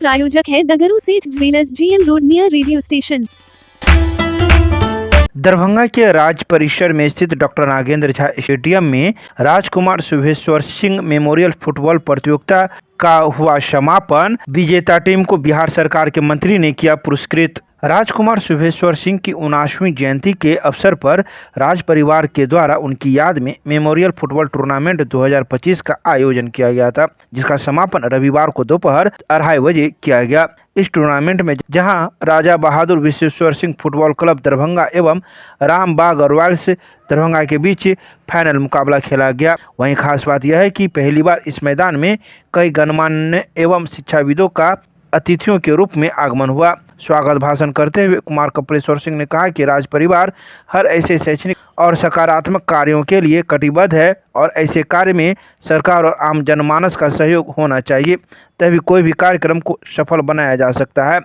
प्रायोजक है दगरू सेठ jewellers, GM road near radio station. Darbhanga के राज परिसर में स्थित डॉक्टर नागेंद्र झा स्टेडियम में राजकुमार शुभेश्वर सिंह मेमोरियल फुटबॉल प्रतियोगिता का हुआ समापन। विजेता टीम को बिहार सरकार के मंत्री ने किया पुरस्कृत। राजकुमार शुभेश्वर सिंह की 79वीं जयंती के अवसर पर राज परिवार के द्वारा उनकी याद में मेमोरियल फुटबॉल टूर्नामेंट 2025 का आयोजन किया गया था, जिसका समापन रविवार को दोपहर 2:30 बजे किया गया। इस टूर्नामेंट में जहां राजा बहादुर विश्वेश्वर सिंह फुटबॉल क्लब दरभंगा एवं रामबाग रॉयल्स दरभंगा के बीच फाइनल मुकाबला खेला गया। वहीं खास बात यह है कि पहली बार इस मैदान में कई गणमान्य एवं शिक्षाविदों का अतिथियों के रूप में आगमन हुआ। स्वागत भाषण करते हुए कुमार कपिलेश्वर सिंह ने कहा कि राज परिवार हर ऐसे शैक्षणिक और सकारात्मक कार्यों के लिए कटिबद्ध है और ऐसे कार्य में सरकार और आम जनमानस का सहयोग होना चाहिए, तभी कोई भी कार्यक्रम को सफल बनाया जा सकता है।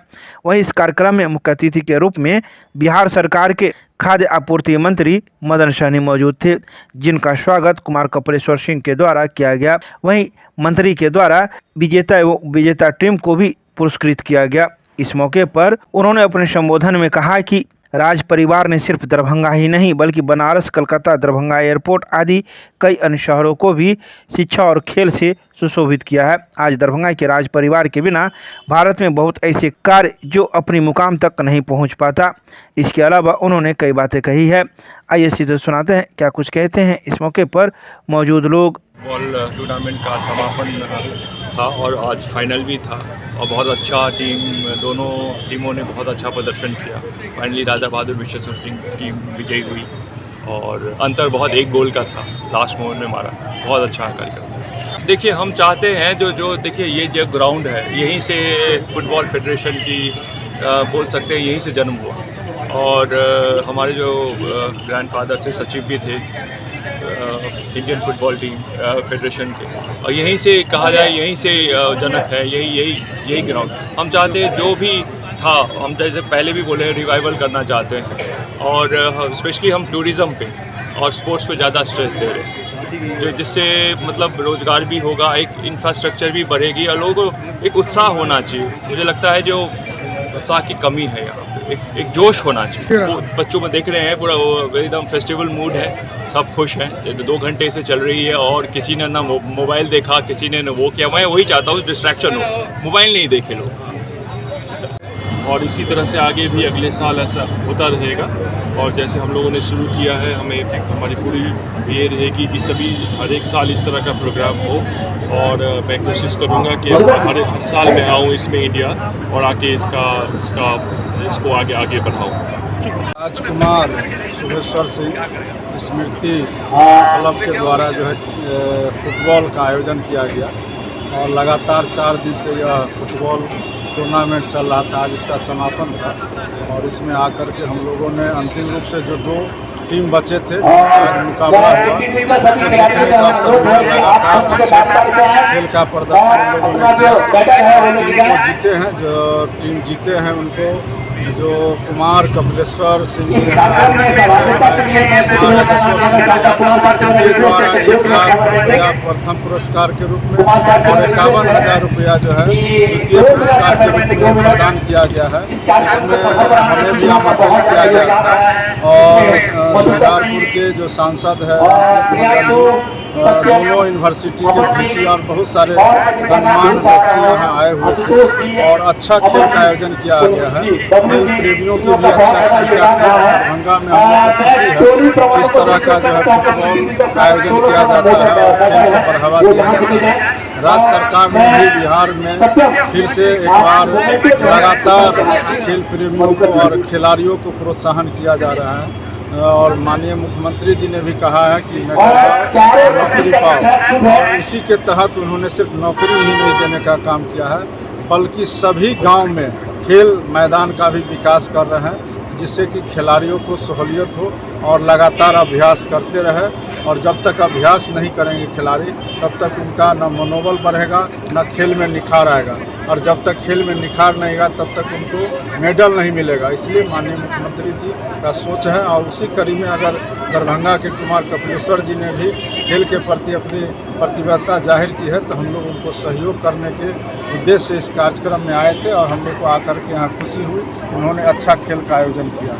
वहीं इस कार्यक्रम में मुख्य अतिथि के रूप में बिहार सरकार के खाद्य आपूर्ति मंत्री मदन सहनी मौजूद थे, जिनका स्वागत कुमार कपिलेश्वर सिंह के द्वारा किया गया। वहीं मंत्री के द्वारा विजेता एवं विजेता टीम को भी पुरस्कृत किया गया। इस मौके पर उन्होंने अपने संबोधन में कहा कि राज परिवार ने सिर्फ दरभंगा ही नहीं बल्कि बनारस, कलकत्ता, दरभंगा एयरपोर्ट आदि कई अन्य शहरों को भी शिक्षा और खेल से सुशोभित किया है। आज दरभंगा के राज परिवार के बिना भारत में बहुत ऐसे कार्य जो अपनी मुकाम तक नहीं पहुंच पाता। इसके अलावा उन्होंने कई बातें कही है। आइए सीधे सुनाते हैं क्या कुछ कहते हैं इस मौके पर मौजूद लोग। फुटबॉल टूर्नामेंट का समापन था और आज फाइनल भी था और बहुत अच्छा दोनों टीमों ने बहुत अच्छा प्रदर्शन किया। फाइनली राजा बहादुर विश्वेश्वर सिंह टीम विजयी हुई और अंतर बहुत एक गोल का था, लास्ट मोमेंट में मारा। बहुत अच्छा कार्यक्रम। देखिए, हम चाहते हैं जो देखिए ये जो ग्राउंड है यहीं से फुटबॉल फेडरेशन की बोल सकते हैं यहीं से जन्म हुआ और हमारे जो ग्रैंडफादर थे सचिव भी थे इंडियन फुटबॉल टीम फेडरेशन के, और यहीं से कहा जाए यहीं से जनक है यही ग्राउंड। हम चाहते हैं जो भी था, हम जैसे पहले भी बोले रिवाइवल करना चाहते हैं और स्पेशली हम टूरिज़्म पे और स्पोर्ट्स पे ज़्यादा स्ट्रेस दे रहे हैं, जो जिससे मतलब रोज़गार भी होगा, एक इंफ्रास्ट्रक्चर भी बढ़ेगी और लोगों को एक उत्साह होना चाहिए। मुझे लगता है जो उत्साह की कमी है यहाँ पे, एक जोश होना चाहिए। बच्चों में देख रहे हैं पूरा एकदम फेस्टिवल मूड है, सब खुश हैं। ये 2 घंटे से चल रही है और किसी ने ना मोबाइल देखा, किसी ने वो किया। मैं वही चाहता हूँ डिस्ट्रैक्शन हो, मोबाइल नहीं देखे लोग। और इसी तरह से आगे भी अगले साल ऐसा होता रहेगा और जैसे हम लोगों ने शुरू किया है, हमारी पूरी ये रहेगी कि सभी हर एक साल इस तरह का प्रोग्राम हो और मैं कोशिश करूँगा कि हर साल मैं आऊँ इसमें इंडिया और आके इसको आगे बढ़ाऊँ। राजकुमार शुभेश्वर सिंह स्मृति क्लब के द्वारा जो है फुटबॉल का आयोजन किया गया और लगातार 4 दिन से यह फुटबॉल टूर्नामेंट चल रहा था। आज इसका समापन था और इसमें आकर के हम लोगों ने अंतिम रूप से जो 2 टीम बचे थे आज मुकाबला हुआ, देखने का अवसर मिला। लगातार खेल का प्रदर्शन हम लोगों ने किया। टीम को जीते हैं, जो टीम जीते हैं उनको जो कुमार कपिलेश्वर सिंह के द्वारा 1 लाख रुपया प्रथम पुरस्कार के रूप में और 51,000 रुपया जो है द्वितीय पुरस्कार के रूप में प्रदान किया गया है। इसमें हमें भी आमंत्रित किया गया था और झंझारपुर के जो सांसद है दोनों यूनिवर्सिटी के VC और बहुत सारे गणमान्य व्यक्ति यहाँ आए हुए थे और अच्छा खेल का आयोजन किया गया है। खेल प्रेमियों की भी अच्छा संख्या थी। दरभंगा में हम खुशी है इस तरह का जो है फुटबॉल का आयोजन किया जाता है और खेल को बढ़ावा दिया जाता है। राज्य सरकार ने भी बिहार में फिर से एक बार लगातार खेल प्रेमियों को और खिलाड़ियों को प्रोत्साहन किया जा रहा है और माननीय मुख्यमंत्री जी ने भी कहा है कि नौकरी पाओ और उसी के तहत उन्होंने सिर्फ नौकरी ही नहीं देने का काम किया है बल्कि सभी गांव में खेल मैदान का भी विकास कर रहे हैं, जिससे कि खिलाड़ियों को सहूलियत हो और लगातार अभ्यास करते रहे और जब तक अभ्यास नहीं करेंगे खिलाड़ी तब तक उनका न मनोबल बढ़ेगा न खेल में निखार आएगा, और जब तक खेल में निखार नहीं आएगा तब तक उनको मेडल नहीं मिलेगा। इसलिए माननीय मुख्यमंत्री जी का सोच है, और उसी कड़ी में अगर दरभंगा के कुमार कपिलेश्वर जी ने भी खेल के प्रति अपनी प्रतिबद्धता जाहिर की है, तो हम लोग उनको सहयोग करने के उद्देश्य से इस कार्यक्रम में आए थे, और हम लोग को आकर के यहाँ खुशी हुई। उन्होंने अच्छा खेल का आयोजन किया।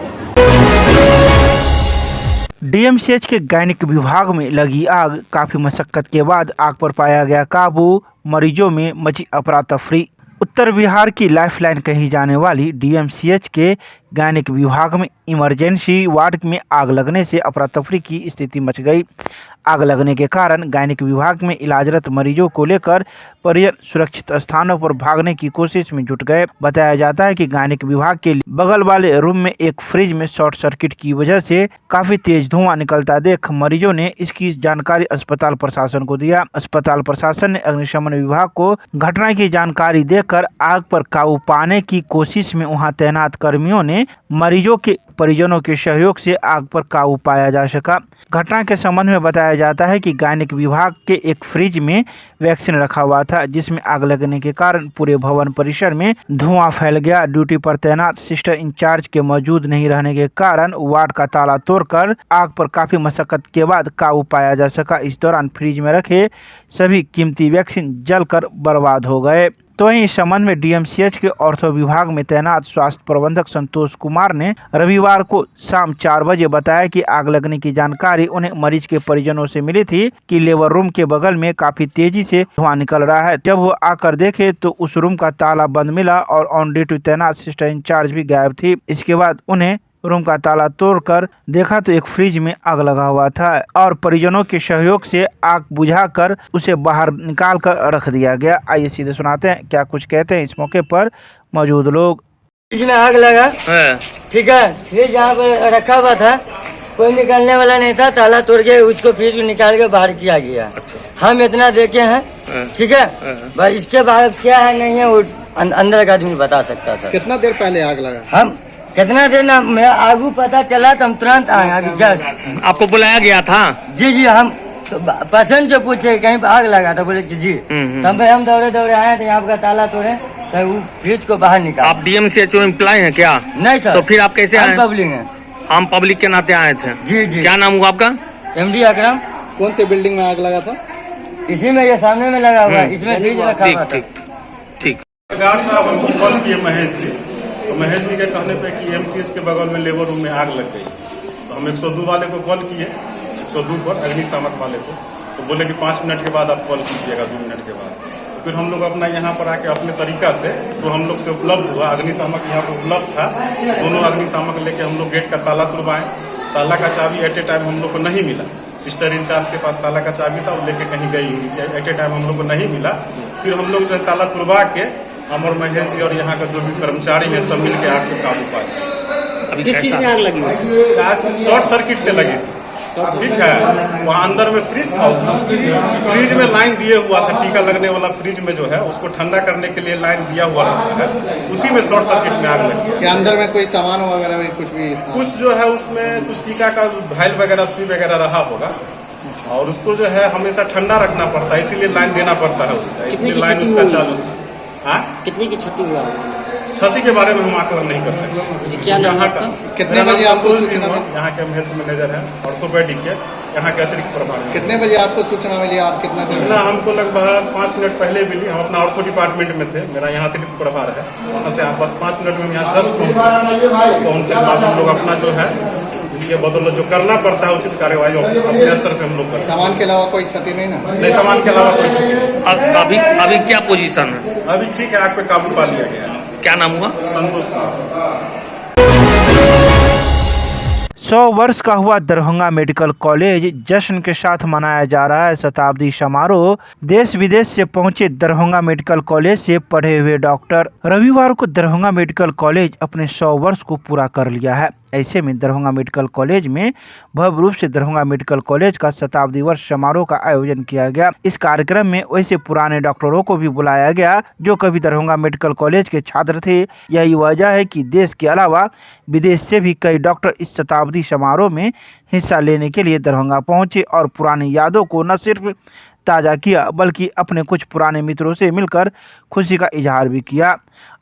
डीएमसीएच के गैनिक विभाग में लगी आग, काफी मशक्कत के बाद आग पर पाया गया काबू, मरीजों में मची अफरा तफरी। उत्तर बिहार की लाइफलाइन कही जाने वाली डीएमसीएच के गैनिक विभाग में इमरजेंसी वार्ड में आग लगने से अफरा तफरी की स्थिति मच गई। आग लगने के कारण गैनिक विभाग में इलाजरत मरीजों को लेकर परिजन सुरक्षित स्थानों पर भागने की कोशिश में जुट गए। बताया जाता है कि गैनिक विभाग के बगल वाले रूम में एक फ्रिज में शॉर्ट सर्किट की वजह से काफी तेज धुआं निकलता देख मरीजों ने इसकी जानकारी अस्पताल प्रशासन को दिया। अस्पताल प्रशासन ने अग्निशमन विभाग को घटना की जानकारी देकर आग पर काबू पाने की कोशिश में वहां तैनात कर्मियों ने मरीजों के परिजनों के सहयोग से आग पर काबू पाया जा सका। घटना के संबंध में बताया जाता है कि गैनिक विभाग के एक फ्रिज में वैक्सीन रखा हुआ था, जिसमें आग लगने के कारण पूरे भवन परिसर में धुआं फैल गया। ड्यूटी पर तैनात सिस्टर इंचार्ज के मौजूद नहीं रहने के कारण वार्ड का ताला तोड़कर आग पर काफी मशक्कत के बाद काबू पाया जा सका। इस दौरान फ्रिज में रखे सभी कीमती वैक्सीन जलकर बर्बाद हो गए। तो वहीं इस संबंध में डीएमसीएच के ऑर्थो विभाग में तैनात स्वास्थ्य प्रबंधक संतोष कुमार ने रविवार को शाम 4 बजे बताया कि आग लगने की जानकारी उन्हें मरीज के परिजनों से मिली थी कि लेबर रूम के बगल में काफी तेजी से धुआं निकल रहा है। जब वो आकर देखे तो उस रूम का ताला बंद मिला और ऑन ड्यूटी तैनात सिस्टर इंचार्ज भी गायब थी। इसके बाद उन्हें रूम का ताला तोड़कर देखा तो एक फ्रिज में आग लगा हुआ था और परिजनों के सहयोग से आग बुझाकर उसे बाहर निकाल कर रख दिया गया। आइए सीधे सुनाते हैं क्या कुछ कहते हैं इस मौके पर मौजूद लोग। फ्रिज में आग लगा, ठीक है। फ्रिज यहाँ पर रखा हुआ था, कोई निकालने वाला नहीं था, ताला तोड़ के उसको फ्रिज को निकाल के बाहर किया गया। हम इतना देखे हैं, ठीक है। बस इसके बाद क्या है नहीं है वो अंदर का आदमी बता सकता सर। कितना देर पहले आग लगा? हम कितना देर ना मैं आगू पता चला तो हम तुरंत आए अभी जस्ट। आपको बुलाया गया था? जी हम पेशेंट से पूछे कहीं पर आग लगा था, बोले कि जी। तब हम दौड़े दौड़े आए थे, यहाँ का ताला तोड़े तो वो फ्रिज को बाहर निकाला। आप डीएमसीएच में एम्प्लॉय हैं क्या? नहीं सर। तो फिर आप कैसे आए? पब्लिक है। हम पब्लिक के नाते आए थे। जी। क्या नाम हुआ आपका? MD अकरम। कौन से बिल्डिंग में आग लगा था? इसी में, ये सामने में लगा हुआ है, इसमें फ्रिज रखा हुआ था। ठीक। गार्ड साहब हमको कॉल किए महेश जी, तो महेश जी के कहने पे कि एमसीएच के बगल में लेबर रूम में आग लग गई। तो हम 102 वाले को कॉल किए, 102 पर अग्निशामक वाले को, तो बोले कि 5 मिनट के बाद आप कॉल कीजिएगा, 2 मिनट के बाद। तो फिर हम लोग अपना यहाँ पर आके अपने तरीका से जो हम लोग से उपलब्ध हुआ, अग्निशामक यहाँ पर उपलब्ध था, दोनों अग्निशामक लेके हम लोग गेट का ताला तुड़वाएं। ताला का चाबी एट ए टाइम हम लोग को नहीं मिला। सिस्टर इंचार्ज के पास ताला का चाबी था, वो लेके कहीं गई हुई, एट ए टाइम हम लोग को नहीं मिला। फिर हम लोग जो है ताला तुड़वा के हम और महेश जी और यहाँ का जो भी कर्मचारी है सब मिल के आग को काबू पाए। किस चीज में आग लगी? शॉर्ट सर्किट से लगी थी, ठीक है। वहाँ अंदर में फ्रिज था, फ्रिज में लाइन दिए हुआ था, टीका लगने वाला फ्रिज में जो है उसको ठंडा करने के लिए लाइन दिया हुआ है, उसी में शॉर्ट सर्किट में आग लगी। क्या अंदर में कोई सामान वगैरह भी कुछ भी था? कुछ जो है उसमें कुछ टीका का भाइल वगैरह सुई वगैरह रहा होगा, और उसको जो है हमेशा ठंडा रखना पड़ता है, इसीलिए लाइन देना पड़ता है उसका, इसलिए लाइन उसका चालू। कितनी की क्षति हुआ? क्षति के बारे में हम आकलन नहीं कर सकते। क्या यहाँ का कितने बजे आपको सूचना? यहाँ के हम हेल्थ मैनेजर हैं ऑर्थोपेडिक के, यहाँ के अतिरिक्त प्रभारी। कितने बजे आपको सूचना मिली? आप कितना सूचना हमको लगभग 5 मिनट पहले मिली। हम अपना ऑर्थो डिपार्टमेंट में थे, मेरा यहाँ अतिरिक्त प्रभार है, वहाँ से आप बस 5 मिनट में यहाँ जस्ट पहुँचने के बाद हम लोग अपना जो है इसके बदौलत जो करना पड़ता है उचित कार्यवाही अपने स्तर से हम लोग करते हैं। सामान के अलावा कोई क्षति नहीं ना? नहीं, सामान के अलावा कोई क्षति नहीं। अभी क्या पोजीशन है? अभी ठीक है, आग पे काबू पा लिया गया। क्या नाम हुआ? संतोष। 100 वर्ष का हुआ दरभंगा मेडिकल कॉलेज जश्न के साथ मनाया जा रहा है शताब्दी समारोह। देश विदेश से पहुंचे दरभंगा मेडिकल कॉलेज से पढ़े हुए डॉक्टर रविवार को दरभंगा मेडिकल कॉलेज अपने 100 वर्ष को पूरा कर लिया है। ऐसे में दरभंगा मेडिकल कॉलेज में भव्य रूप से दरभंगा मेडिकल कॉलेज का शताब्दी वर्ष समारोह का आयोजन किया गया। इस कार्यक्रम में वैसे पुराने डॉक्टरों को भी बुलाया गया जो कभी दरभंगा मेडिकल कॉलेज के छात्र थे। यही वजह है कि देश के अलावा विदेश से भी कई डॉक्टर इस शताब्दी समारोह में हिस्सा लेने के लिए दरभंगा पहुंचे और पुरानी यादों को न सिर्फ ताज़ा किया बल्कि अपने कुछ पुराने मित्रों से मिलकर खुशी का इजहार भी किया।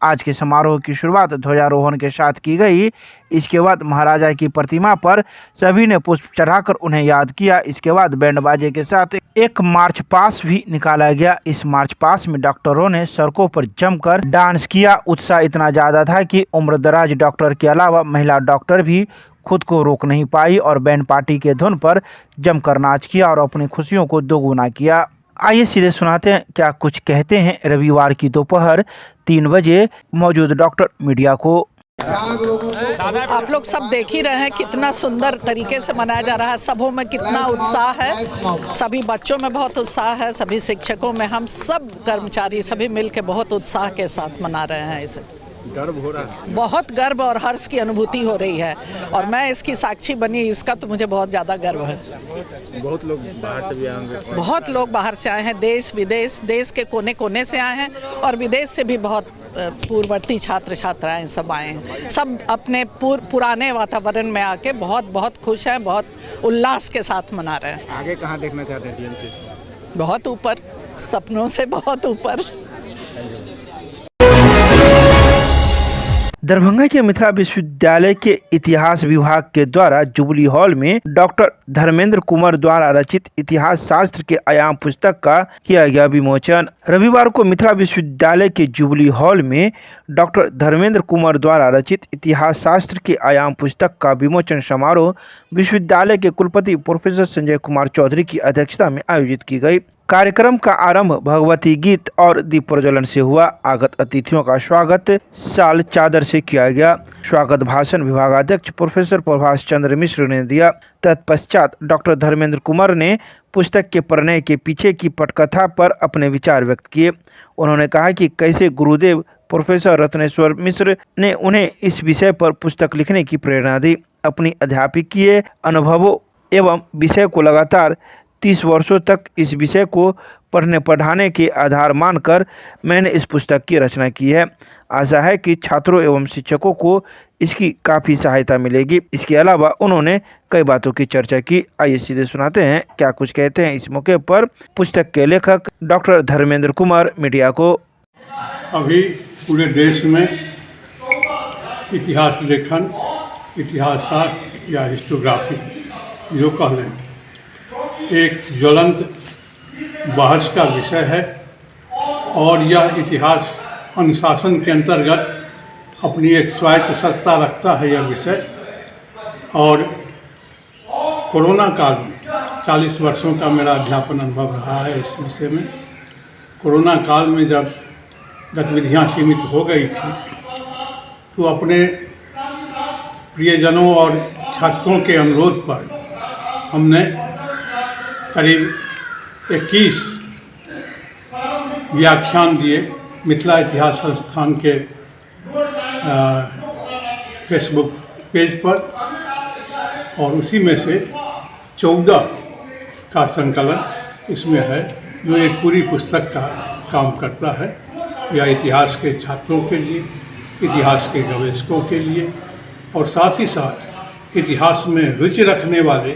आज के समारोह की शुरुआत ध्वजारोहण के साथ की गई। इसके बाद महाराजा की प्रतिमा पर सभी ने पुष्प चढ़ाकर उन्हें याद किया। इसके बाद बैंड बाजे के साथ एक मार्च पास भी निकाला गया। इस मार्च पास में डॉक्टरों ने सड़कों पर जमकर डांस किया। उत्साह इतना ज़्यादा था कि उम्रदराज डॉक्टर के अलावा महिला डॉक्टर भी खुद को रोक नहीं पाई और बैंड पार्टी के धुन पर जमकर नाच किया और अपनी खुशियों को दोगुना किया। आइए सीधे सुनाते हैं क्या कुछ कहते हैं रविवार की दोपहर 3 बजे मौजूद डॉक्टर मीडिया को। आप लोग सब देख ही रहे हैं कितना सुंदर तरीके से मनाया जा रहा है। सबों में कितना उत्साह है, सभी बच्चों में बहुत उत्साह है, सभी शिक्षकों में, हम सब कर्मचारी सभी मिलकर बहुत उत्साह के साथ मना रहे हैं। इसे गर्व हो रहा है, बहुत गर्व और हर्ष की अनुभूति हो रही है और मैं इसकी साक्षी बनी, इसका तो मुझे बहुत ज़्यादा गर्व है। बहुत लोग बाहर से भी आए होंगे। बहुत लोग बाहर से आए हैं, देश विदेश, देश के कोने कोने से आए हैं और विदेश से भी बहुत पूर्ववर्ती छात्र छात्राएं सब आए हैं। सब अपने पुराने वातावरण में आके बहुत खुश हैं, बहुत उल्लास के साथ मना रहे हैं। आगे कहाँ देखना चाहते हैं टीएमसी? बहुत ऊपर, सपनों से बहुत ऊपर। दरभंगा के मिथिला विश्वविद्यालय के इतिहास विभाग के द्वारा जुबली हॉल में डॉक्टर धर्मेंद्र कुमार द्वारा रचित इतिहास शास्त्र के आयाम पुस्तक का किया गया विमोचन। रविवार को मिथिला विश्वविद्यालय के जुबली हॉल में डॉक्टर धर्मेंद्र कुमार द्वारा रचित इतिहास शास्त्र के आयाम पुस्तक का विमोचन समारोह विश्वविद्यालय के कुलपति प्रोफेसर संजय कुमार चौधरी की अध्यक्षता में आयोजित की गई। कार्यक्रम का आरंभ भगवती गीत और दीप प्रज्वलन से हुआ। आगत अतिथियों का स्वागत शाल चादर से किया गया। स्वागत भाषण विभागाध्यक्ष प्रोफेसर प्रभाष चंद्र मिश्र ने दिया। तत्पश्चात डॉक्टर धर्मेंद्र कुमार ने पुस्तक के प्रणय के पीछे की पटकथा पर अपने विचार व्यक्त किए। उन्होंने कहा कि कैसे गुरुदेव प्रोफेसर रत्नेश्वर मिश्र ने उन्हें इस विषय पर पुस्तक लिखने की प्रेरणा दी। अपनी अध्यापकीय अनुभवों एवं विषय को लगातार 30 वर्षों तक इस विषय को पढ़ने पढ़ाने के आधार मानकर मैंने इस पुस्तक की रचना की है। आशा है कि छात्रों एवं शिक्षकों को इसकी काफ़ी सहायता मिलेगी। इसके अलावा उन्होंने कई बातों की चर्चा की। आइए सीधे सुनाते हैं क्या कुछ कहते हैं इस मौके पर पुस्तक के लेखक डॉक्टर धर्मेंद्र कुमार मीडिया को। अभी पूरे देश में इतिहास लेखन, इतिहास शास्त्र या हिस्टोग्राफी जो कह लें एक ज्वलंत बहस का विषय है और यह इतिहास अनुशासन के अंतर्गत अपनी एक स्वायत्त सत्ता रखता है यह विषय। और कोरोना काल में 40 वर्षों का मेरा अध्यापन अनुभव रहा है इस विषय में। कोरोना काल में जब गतिविधियां सीमित हो गई थी तो अपने प्रियजनों और छात्रों के अनुरोध पर हमने करीब 21 व्याख्यान दिए मिथिला इतिहास संस्थान के फेसबुक पेज पर और उसी में से 14 का संकलन इसमें है जो एक पूरी पुस्तक का काम करता है। यह इतिहास के छात्रों के लिए, इतिहास के गवेषकों के लिए और साथ ही साथ इतिहास में रुचि रखने वाले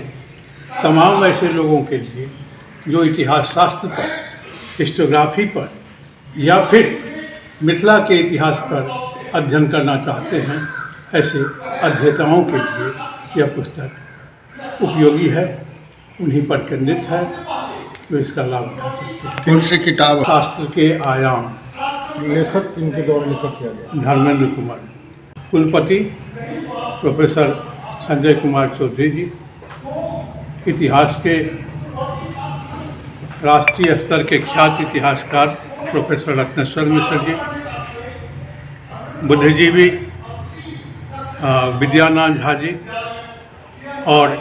तमाम ऐसे लोगों के लिए जो इतिहास शास्त्र पर, हिस्टोग्राफी पर या फिर मिथिला के इतिहास पर अध्ययन करना चाहते हैं, ऐसे अध्येताओं के लिए यह पुस्तक उपयोगी है, उन्हीं पर केंद्रित है जो इसका लाभ उठा सकते हैं। कौन सी किताब? शास्त्र के आयाम। लेखक इनके द्वारा लिखा किया गया? धर्मेंद्र कुमार। कुलपति प्रोफेसर संजय कुमार चौधरी जी। इतिहास के राष्ट्रीय स्तर के ख्यात इतिहासकार प्रोफेसर रत्नेश्वर मिश्र जी। बुद्धिजीवी विद्यानंद झा जी और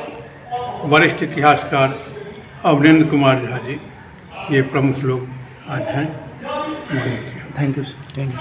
वरिष्ठ इतिहासकार अवनेंद्र कुमार झा जी, ये प्रमुख लोग आज हैं। Thank you sir. Thank you.